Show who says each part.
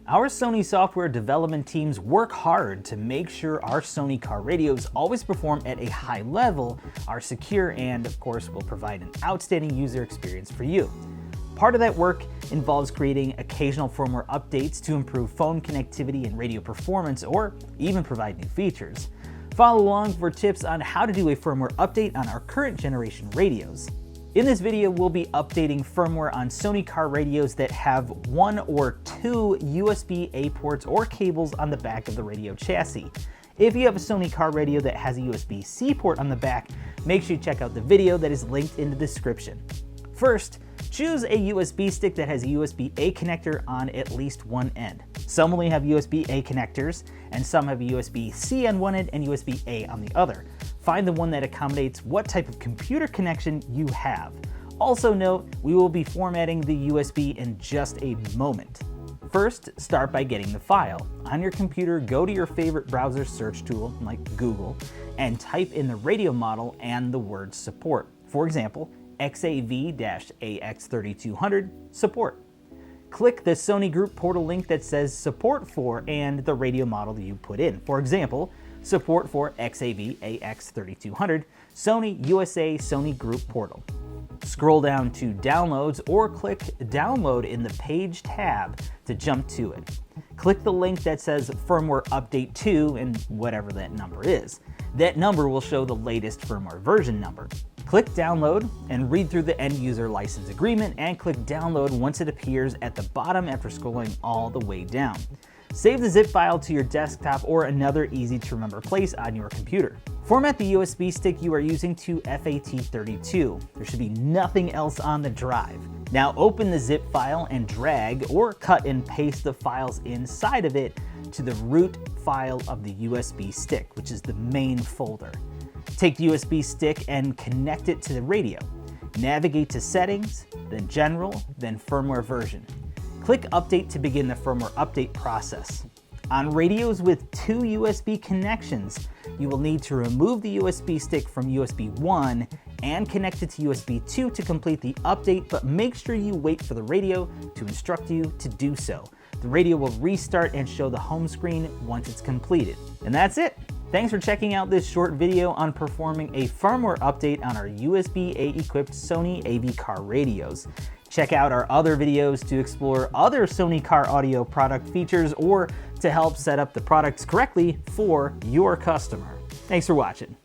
Speaker 1: Our Sony software development teams work hard to make sure our Sony car radios always perform at a high level, are secure, and of course will provide an outstanding user experience for you. Part of that work involves creating occasional firmware updates to improve phone connectivity and radio performance, or even provide new features. Follow along for tips on how to do a firmware update on our current generation radios. In this video, we'll be updating firmware on Sony car radios that have 1 or 2 USB-A ports or cables on the back of the radio chassis. If you have a Sony car radio that has a USB-C port on the back, make sure you check out the video that is linked in the description. First, choose a USB stick that has a USB-A connector on at least one end. Some only have USB-A connectors, and some have a USB-C on one end and USB-A on the other. Find the one that accommodates what type of computer connection you have. Also note, we will be formatting the USB in just a moment. First, start by getting the file. On your computer, go to your favorite browser search tool, like Google, and type in the radio model and the word support. For example, XAV-AX3200 support. Click the Sony Group portal link that says support for and the radio model that you put in. For example, support for XAV-AX3200, Sony USA Sony Group portal. Scroll down to Downloads or click Download in the Page tab to jump to it. Click the link that says Firmware Update 2 and whatever that number is. That number will show the latest firmware version number. Click Download and read through the End User License Agreement and click Download once it appears at the bottom after scrolling all the way down. Save the zip file to your desktop or another easy to remember place on your computer. Format the USB stick you are using to FAT32. There should be nothing else on the drive. Now open the zip file and drag or cut and paste the files inside of it to the root file of the USB stick, which is the main folder. Take the USB stick and connect it to the radio. Navigate to Settings, then General, then Firmware Version. Click Update to begin the firmware update process. On radios with 2 USB connections, you will need to remove the USB stick from USB 1 and connect it to USB 2 to complete the update, but make sure you wait for the radio to instruct you to do so. The radio will restart and show the home screen once it's completed. And that's it. Thanks for checking out this short video on performing a firmware update on our USB-A equipped Sony AV car radios. Check out our other videos to explore other Sony car audio product features or to help set up the products correctly for your customer. Thanks for watching.